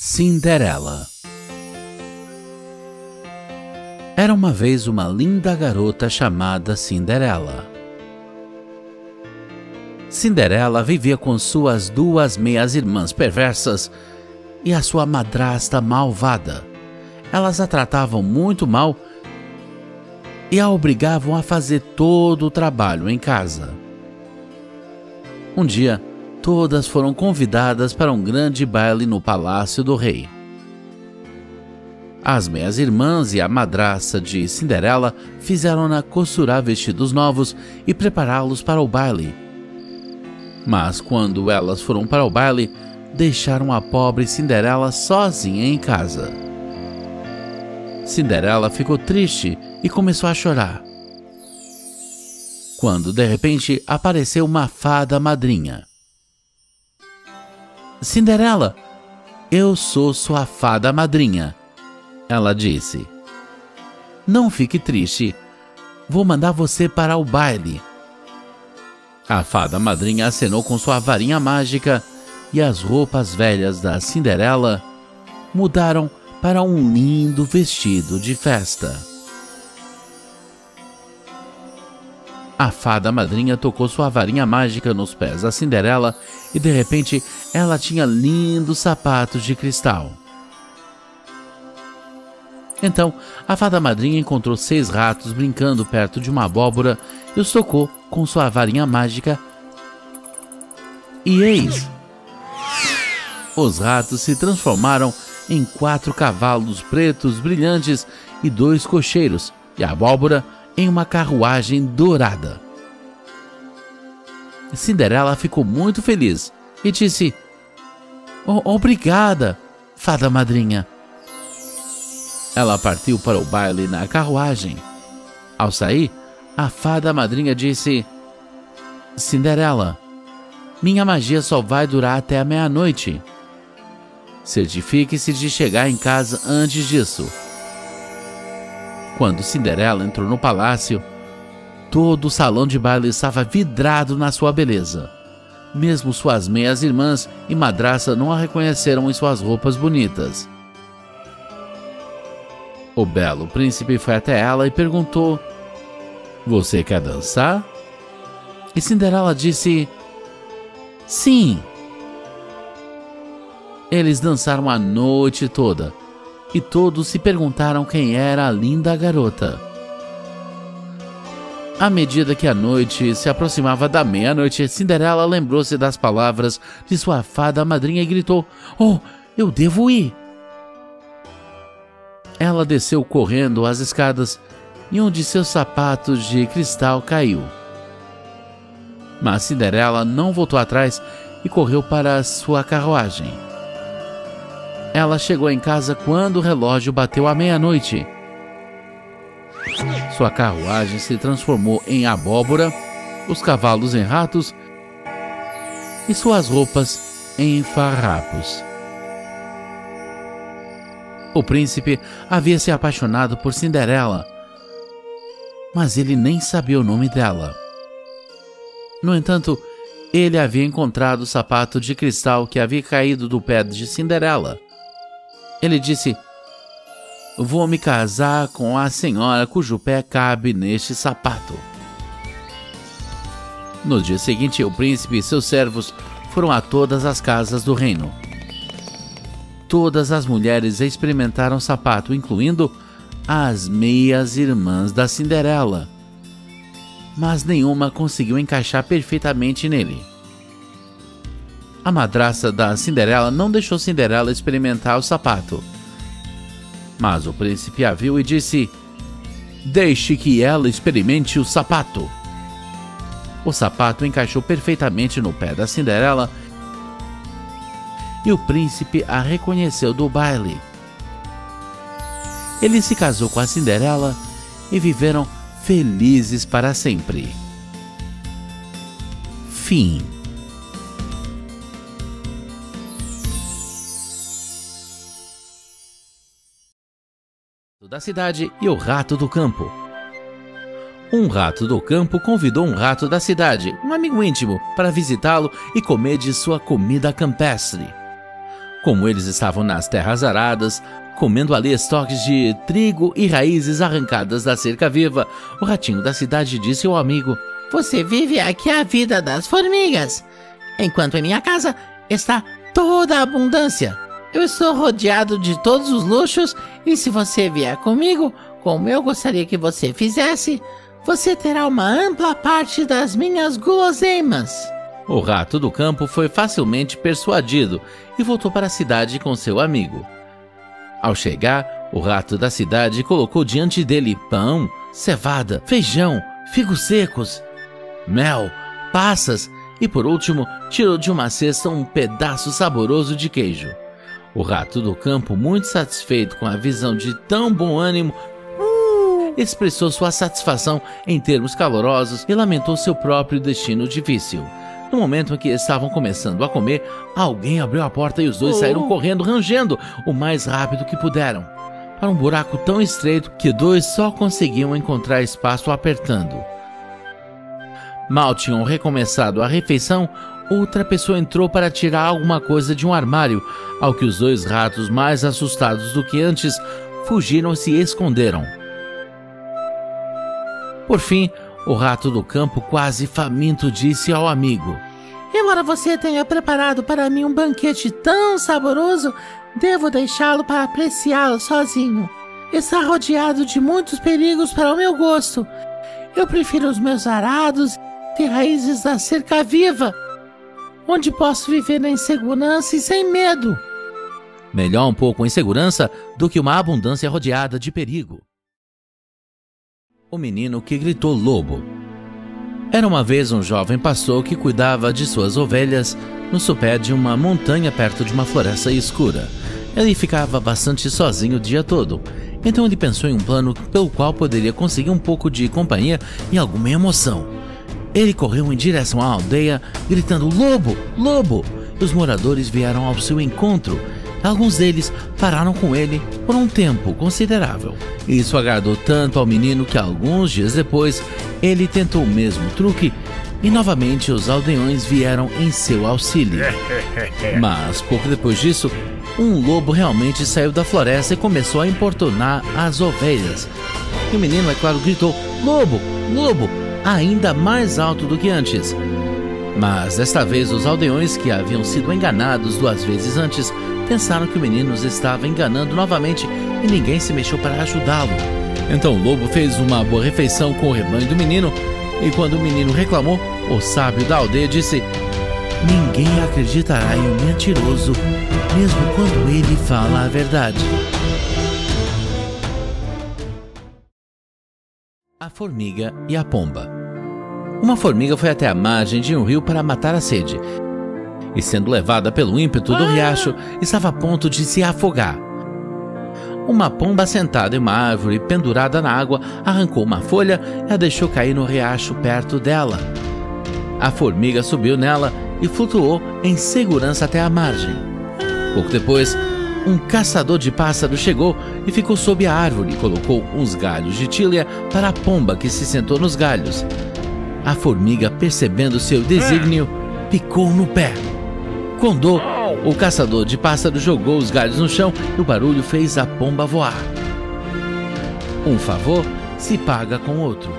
Cinderela. Era uma vez uma linda garota chamada Cinderela. Cinderela vivia com suas duas meias-irmãs perversas e a sua madrasta malvada. Elas a tratavam muito mal e a obrigavam a fazer todo o trabalho em casa. Um dia, todas foram convidadas para um grande baile no palácio do rei. As meias-irmãs e a madrasta de Cinderela fizeram-na costurar vestidos novos e prepará-los para o baile. Mas quando elas foram para o baile, deixaram a pobre Cinderela sozinha em casa. Cinderela ficou triste e começou a chorar. Quando de repente apareceu uma fada madrinha. Cinderela, eu sou sua fada madrinha, ela disse. Não fique triste, vou mandar você para o baile. A fada madrinha acenou com sua varinha mágica e as roupas velhas da Cinderela mudaram para um lindo vestido de festa. A fada madrinha tocou sua varinha mágica nos pés da Cinderela e de repente ela tinha lindos sapatos de cristal. Então a fada madrinha encontrou 6 ratos brincando perto de uma abóbora e os tocou com sua varinha mágica. E eis! Os ratos se transformaram em 4 cavalos pretos brilhantes e 2 cocheiros, e a abóbora em uma carruagem dourada. Cinderela ficou muito feliz e disse: Obrigada, fada madrinha. Ela partiu para o baile na carruagem. Ao sair, a fada madrinha disse: Cinderela, minha magia só vai durar até a meia-noite. Certifique-se de chegar em casa antes disso. Quando Cinderela entrou no palácio, todo o salão de baile estava vidrado na sua beleza. Mesmo suas meias-irmãs e madrasta não a reconheceram em suas roupas bonitas. O belo príncipe foi até ela e perguntou: Você quer dançar? E Cinderela disse: Sim. Eles dançaram a noite toda e todos se perguntaram quem era a linda garota. À medida que a noite se aproximava da meia-noite, Cinderela lembrou-se das palavras de sua fada madrinha e gritou: Oh, eu devo ir! Ela desceu correndo as escadas e um de seus sapatos de cristal caiu. Mas Cinderela não voltou atrás e correu para sua carruagem. Ela chegou em casa quando o relógio bateu a meia-noite. Sua carruagem se transformou em abóbora, os cavalos em ratos e suas roupas em farrapos. O príncipe havia se apaixonado por Cinderela, mas ele nem sabia o nome dela. No entanto, ele havia encontrado o sapato de cristal que havia caído do pé de Cinderela. Ele disse: Vou me casar com a senhora cujo pé cabe neste sapato. No dia seguinte, o príncipe e seus servos foram a todas as casas do reino. Todas as mulheres experimentaram o sapato, incluindo as meias-irmãs da Cinderela. Mas nenhuma conseguiu encaixar perfeitamente nele. A madrasta da Cinderela não deixou Cinderela experimentar o sapato. Mas o príncipe a viu e disse: Deixe que ela experimente o sapato. O sapato encaixou perfeitamente no pé da Cinderela e o príncipe a reconheceu do baile. Ele se casou com a Cinderela e viveram felizes para sempre. Fim. Da cidade e o rato do campo. Um rato do campo convidou um rato da cidade, um amigo íntimo, para visitá-lo e comer de sua comida campestre. Como eles estavam nas terras aradas, comendo ali estoques de trigo e raízes arrancadas da cerca viva, o ratinho da cidade disse ao amigo: Você vive aqui a vida das formigas, enquanto em minha casa está toda a abundância. Eu estou rodeado de todos os luxos e se você vier comigo, como eu gostaria que você fizesse, você terá uma ampla parte das minhas guloseimas. O rato do campo foi facilmente persuadido e voltou para a cidade com seu amigo. Ao chegar, o rato da cidade colocou diante dele pão, cevada, feijão, figos secos, mel, passas e, por último, tirou de uma cesta um pedaço saboroso de queijo. O rato do campo, muito satisfeito com a visão de tão bom ânimo, expressou sua satisfação em termos calorosos e lamentou seu próprio destino difícil. No momento em que estavam começando a comer, alguém abriu a porta e os dois saíram correndo, rangendo o mais rápido que puderam, para um buraco tão estreito que dois só conseguiam encontrar espaço apertando. Mal tinham recomeçado a refeição, outra pessoa entrou para tirar alguma coisa de um armário, ao que os dois ratos, mais assustados do que antes, fugiram e se esconderam. Por fim, o rato do campo, quase faminto, disse ao amigo: Embora você tenha preparado para mim um banquete tão saboroso, devo deixá-lo para apreciá-lo sozinho. Está rodeado de muitos perigos para o meu gosto. Eu prefiro os meus arados e raízes da cerca viva, onde posso viver em segurança e sem medo. Melhor um pouco em segurança do que uma abundância rodeada de perigo. O menino que gritou lobo. Era uma vez um jovem pastor que cuidava de suas ovelhas no sopé de uma montanha perto de uma floresta escura. Ele ficava bastante sozinho o dia todo, então ele pensou em um plano pelo qual poderia conseguir um pouco de companhia e alguma emoção. Ele correu em direção à aldeia, gritando "Lobo! Lobo!" e os moradores vieram ao seu encontro. Alguns deles pararam com ele por um tempo considerável. Isso agradou tanto ao menino que alguns dias depois ele tentou o mesmo truque e novamente os aldeões vieram em seu auxílio. Mas pouco depois disso, um lobo realmente saiu da floresta e começou a importunar as ovelhas. E o menino, é claro, gritou "Lobo! Lobo!" ainda mais alto do que antes. Mas desta vez os aldeões, que haviam sido enganados 2 vezes antes, pensaram que o menino os estava enganando novamente e ninguém se mexeu para ajudá-lo. Então o lobo fez uma boa refeição com o rebanho do menino e quando o menino reclamou, o sábio da aldeia disse: "Ninguém acreditará em um mentiroso, mesmo quando ele fala a verdade." A formiga e a pomba. Uma formiga foi até a margem de um rio para matar a sede e, sendo levada pelo ímpeto do riacho, estava a ponto de se afogar. Uma pomba sentada em uma árvore pendurada na água arrancou uma folha e a deixou cair no riacho perto dela. A formiga subiu nela e flutuou em segurança até a margem. Pouco depois, um caçador de pássaros chegou e ficou sob a árvore e colocou uns galhos de tilha para a pomba, que se sentou nos galhos. A formiga, percebendo seu desígnio, picou no pé. Com dor, o caçador de pássaros jogou os galhos no chão e o barulho fez a pomba voar. Um favor se paga com outro.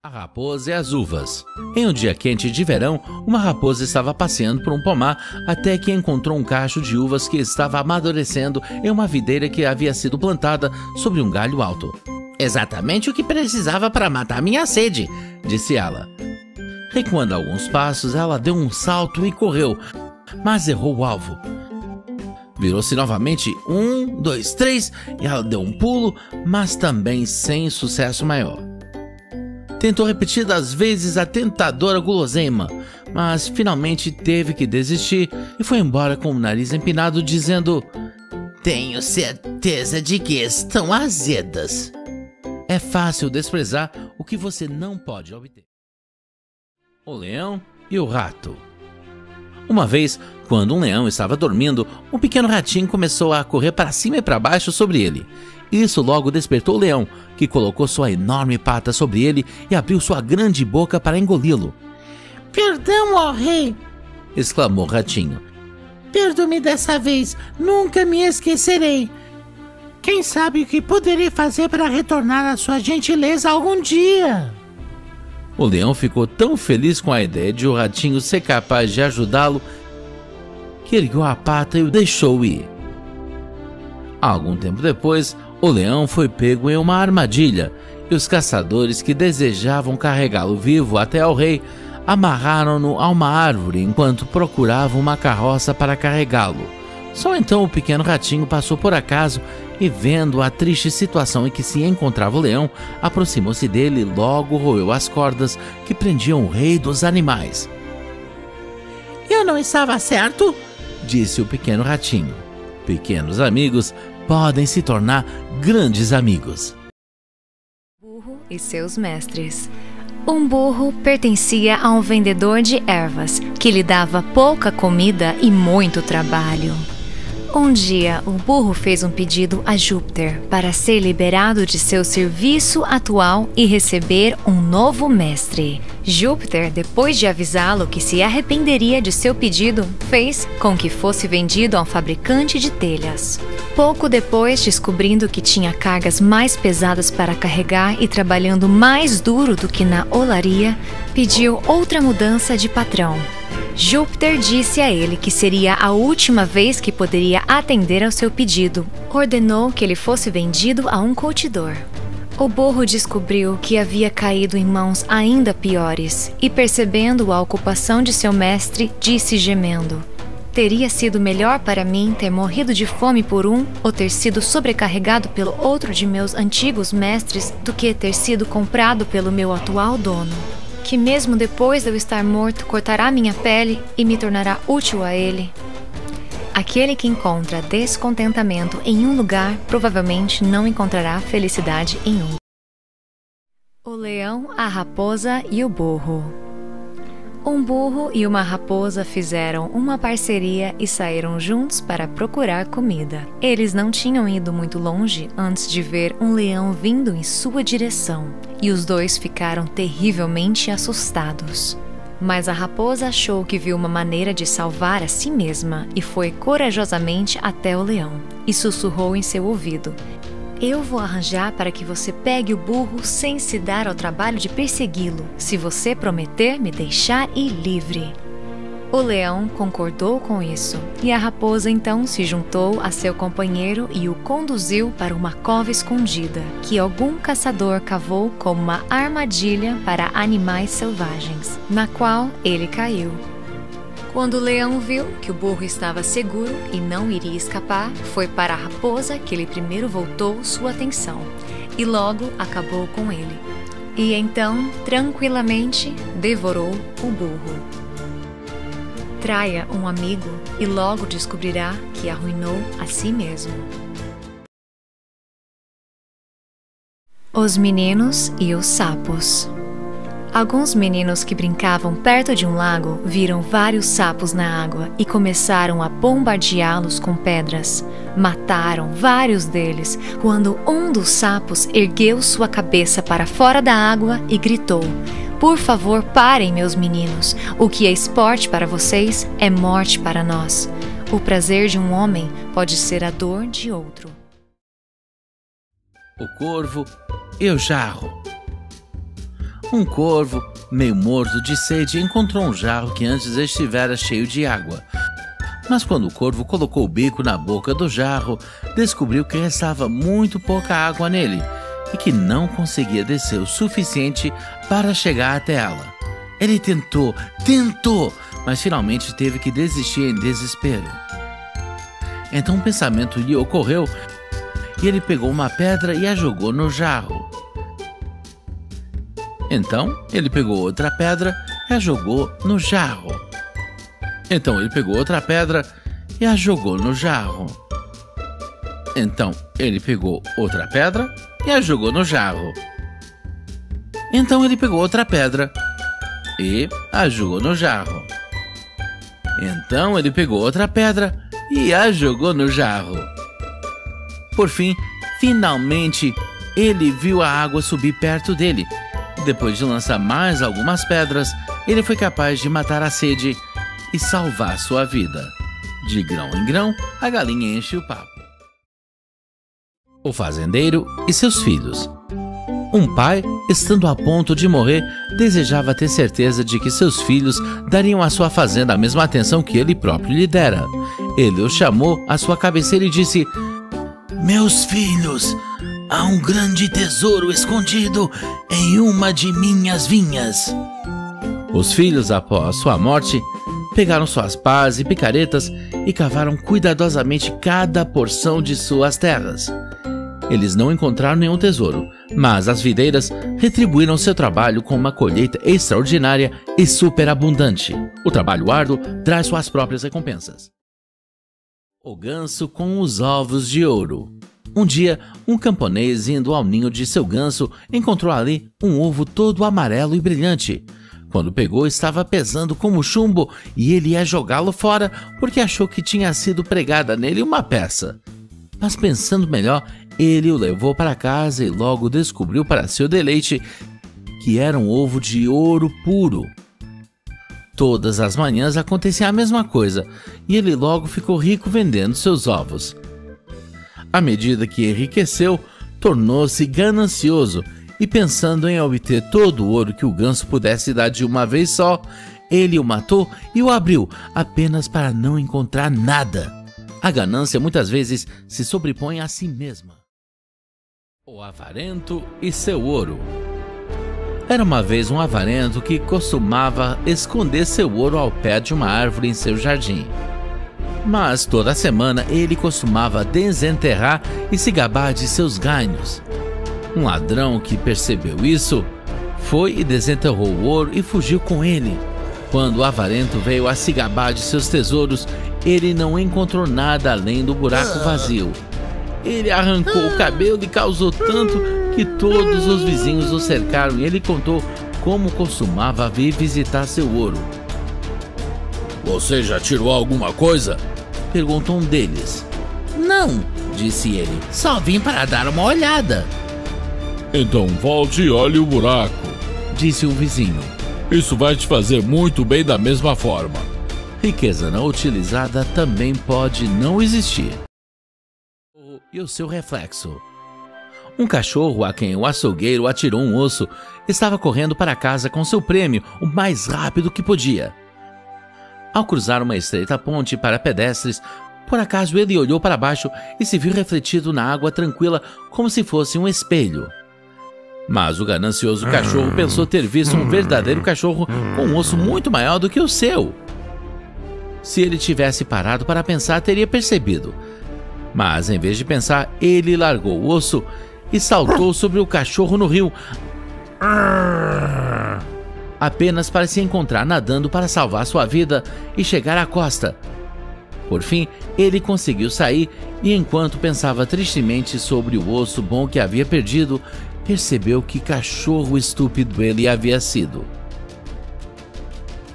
A raposa e as uvas. Em um dia quente de verão, uma raposa estava passeando por um pomar até que encontrou um cacho de uvas que estava amadurecendo em uma videira que havia sido plantada sobre um galho alto. Exatamente o que precisava para matar minha sede, disse ela. Recuando alguns passos, ela deu um salto e correu, mas errou o alvo. Virou-se novamente, 1, 2, 3, e ela deu um pulo, mas também sem sucesso maior. Tentou repetidas vezes a tentadora guloseima, mas finalmente teve que desistir e foi embora com o nariz empinado, dizendo: "Tenho certeza de que estão azedas." É fácil desprezar o que você não pode obter. O leão e o rato. Uma vez, quando um leão estava dormindo, um pequeno ratinho começou a correr para cima e para baixo sobre ele. Isso logo despertou o leão, que colocou sua enorme pata sobre ele e abriu sua grande boca para engoli-lo. "Perdão, ó rei, exclamou o ratinho. Perdoe-me dessa vez, nunca me esquecerei. Quem sabe o que poderei fazer para retornar a sua gentileza algum dia? O leão ficou tão feliz com a ideia de o ratinho ser capaz de ajudá-lo que ergueu a pata e o deixou ir. Algum tempo depois, o leão foi pego em uma armadilha e os caçadores que desejavam carregá-lo vivo até ao rei amarraram-no a uma árvore enquanto procuravam uma carroça para carregá-lo. Só então o pequeno ratinho passou por acaso e, vendo a triste situação em que se encontrava o leão, aproximou-se dele e logo roeu as cordas que prendiam o rei dos animais. Eu não estava certo? Disse o pequeno ratinho. Pequenos amigos podem se tornar grandes amigos. Burro e seus mestres. Um burro pertencia a um vendedor de ervas que lhe dava pouca comida e muito trabalho. Um dia, o burro fez um pedido a Júpiter para ser liberado de seu serviço atual e receber um novo mestre. Júpiter, depois de avisá-lo que se arrependeria de seu pedido, fez com que fosse vendido a um fabricante de telhas. Pouco depois, descobrindo que tinha cargas mais pesadas para carregar e trabalhando mais duro do que na olaria, pediu outra mudança de patrão. Júpiter disse a ele que seria a última vez que poderia atender ao seu pedido. Ordenou que ele fosse vendido a um curtidor. O burro descobriu que havia caído em mãos ainda piores e, percebendo a ocupação de seu mestre, disse gemendo: teria sido melhor para mim ter morrido de fome por um ou ter sido sobrecarregado pelo outro de meus antigos mestres do que ter sido comprado pelo meu atual dono, que mesmo depois de eu estar morto cortará minha pele e me tornará útil a ele. Aquele que encontra descontentamento em um lugar provavelmente não encontrará felicidade em outro. O leão, a raposa e o burro. Um burro e uma raposa fizeram uma parceria e saíram juntos para procurar comida. Eles não tinham ido muito longe antes de ver um leão vindo em sua direção, e os dois ficaram terrivelmente assustados. Mas a raposa achou que viu uma maneira de salvar a si mesma e foi corajosamente até o leão e sussurrou em seu ouvido: eu vou arranjar para que você pegue o burro sem se dar ao trabalho de persegui-lo, se você prometer me deixar ir livre. O leão concordou com isso, e a raposa então se juntou a seu companheiro e o conduziu para uma cova escondida, que algum caçador cavou como uma armadilha para animais selvagens, na qual ele caiu. Quando o leão viu que o burro estava seguro e não iria escapar, foi para a raposa que ele primeiro voltou sua atenção, e logo acabou com ele. E então, tranquilamente, devorou o burro. Traia um amigo e logo descobrirá que arruinou a si mesmo. Os meninos e os sapos. Alguns meninos que brincavam perto de um lago viram vários sapos na água e começaram a bombardeá-los com pedras. Mataram vários deles quando um dos sapos ergueu sua cabeça para fora da água e gritou: por favor, parem, meus meninos. O que é esporte para vocês é morte para nós. O prazer de um homem pode ser a dor de outro. O corvo e o jarro. Um corvo, meio morto de sede, encontrou um jarro que antes estivera cheio de água. Mas quando o corvo colocou o bico na boca do jarro, descobriu que restava muito pouca água nele e que não conseguia descer o suficiente para chegar até ela. Ele tentou, mas finalmente teve que desistir em desespero. Então um pensamento lhe ocorreu e ele pegou uma pedra e a jogou no jarro. Então ele pegou outra pedra e a jogou no jarro. Então ele pegou outra pedra e a jogou no jarro. Então ele pegou outra pedra e a jogou no jarro. Então ele pegou outra pedra e a jogou no jarro. Então ele pegou outra pedra e a jogou no jarro. Por fim, finalmente, ele viu a água subir perto dele. Depois de lançar mais algumas pedras, ele foi capaz de matar a sede e salvar sua vida. De grão em grão, a galinha enche o papo. O fazendeiro e seus filhos. Um pai, estando a ponto de morrer, desejava ter certeza de que seus filhos dariam à sua fazenda a mesma atenção que ele próprio lhe dera. Ele os chamou à sua cabeceira e disse: "Meus filhos, há um grande tesouro escondido em uma de minhas vinhas." Os filhos, após sua morte, pegaram suas pás e picaretas e cavaram cuidadosamente cada porção de suas terras. Eles não encontraram nenhum tesouro, mas as videiras retribuíram seu trabalho com uma colheita extraordinária e superabundante. O trabalho árduo traz suas próprias recompensas. O ganso com os ovos de ouro. Um dia, um camponês indo ao ninho de seu ganso encontrou ali um ovo todo amarelo e brilhante. Quando pegou, estava pesando como chumbo e ele ia jogá-lo fora porque achou que tinha sido pregada nele uma peça. Mas pensando melhor, ele o levou para casa e logo descobriu para seu deleite que era um ovo de ouro puro. Todas as manhãs acontecia a mesma coisa e ele logo ficou rico vendendo seus ovos. À medida que enriqueceu, tornou-se ganancioso e, pensando em obter todo o ouro que o ganso pudesse dar de uma vez só, ele o matou e o abriu apenas para não encontrar nada. A ganância muitas vezes se sobrepõe a si mesma. O avarento e seu ouro. Era uma vez um avarento que costumava esconder seu ouro ao pé de uma árvore em seu jardim. Mas toda semana ele costumava desenterrar e se gabar de seus ganhos. Um ladrão que percebeu isso foi e desenterrou o ouro e fugiu com ele. Quando o avarento veio a se gabar de seus tesouros, ele não encontrou nada além do buraco vazio. Ele arrancou o cabelo e causou tanto que todos os vizinhos o cercaram e ele contou como costumava vir visitar seu ouro. "Você já tirou alguma coisa?" perguntou um deles. Não, disse ele, só vim para dar uma olhada. "Então volte e olhe o buraco", disse um vizinho. "Isso vai te fazer muito bem da mesma forma." Riqueza não utilizada também pode não existir. E o seu reflexo. Um cachorro a quem o açougueiro atirou um osso estava correndo para casa com seu prêmio o mais rápido que podia. Ao cruzar uma estreita ponte para pedestres, por acaso ele olhou para baixo e se viu refletido na água tranquila como se fosse um espelho. Mas o ganancioso cachorro pensou ter visto um verdadeiro cachorro com um osso muito maior do que o seu. Se ele tivesse parado para pensar, teria percebido. Mas, em vez de pensar, ele largou o osso e saltou sobre o cachorro no rio, apenas para se encontrar nadando para salvar sua vida e chegar à costa. Por fim, ele conseguiu sair e, enquanto pensava tristemente sobre o osso bom que havia perdido, percebeu que cachorro estúpido ele havia sido.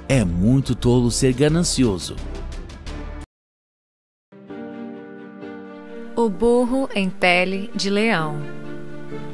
É muito tolo ser ganancioso. O burro em pele de leão.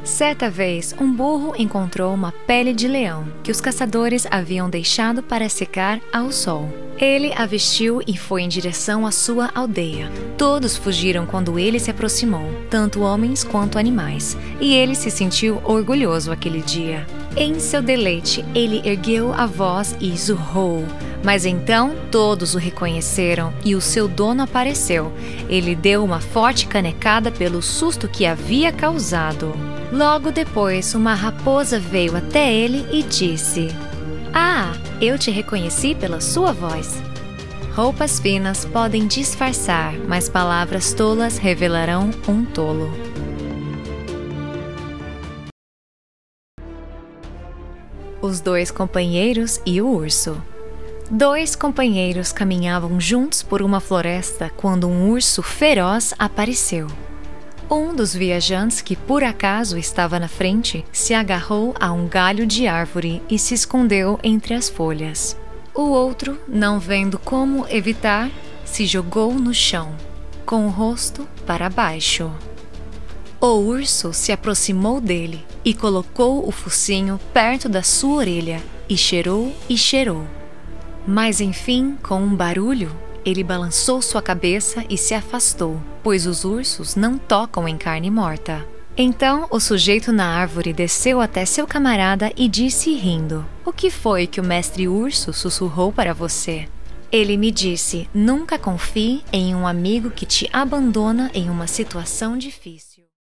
Certa vez, um burro encontrou uma pele de leão que os caçadores haviam deixado para secar ao sol. Ele a vestiu e foi em direção à sua aldeia. Todos fugiram quando ele se aproximou, tanto homens quanto animais, e ele se sentiu orgulhoso aquele dia. Em seu deleite, ele ergueu a voz e zurrou. Mas então todos o reconheceram e o seu dono apareceu. Ele deu uma forte canecada pelo susto que havia causado. Logo depois, uma raposa veio até ele e disse: "Ah, eu te reconheci pela sua voz." Roupas finas podem disfarçar, mas palavras tolas revelarão um tolo. Os dois companheiros e o urso. Dois companheiros caminhavam juntos por uma floresta quando um urso feroz apareceu. Um dos viajantes, que por acaso estava na frente, se agarrou a um galho de árvore e se escondeu entre as folhas. O outro, não vendo como evitar, se jogou no chão, com o rosto para baixo. O urso se aproximou dele e colocou o focinho perto da sua orelha e cheirou e cheirou. Mas enfim, com um barulho, ele balançou sua cabeça e se afastou, pois os ursos não tocam em carne morta. Então o sujeito na árvore desceu até seu camarada e disse rindo: "O que foi que o mestre urso sussurrou para você?" Ele me disse: "Nunca confie em um amigo que te abandona em uma situação difícil."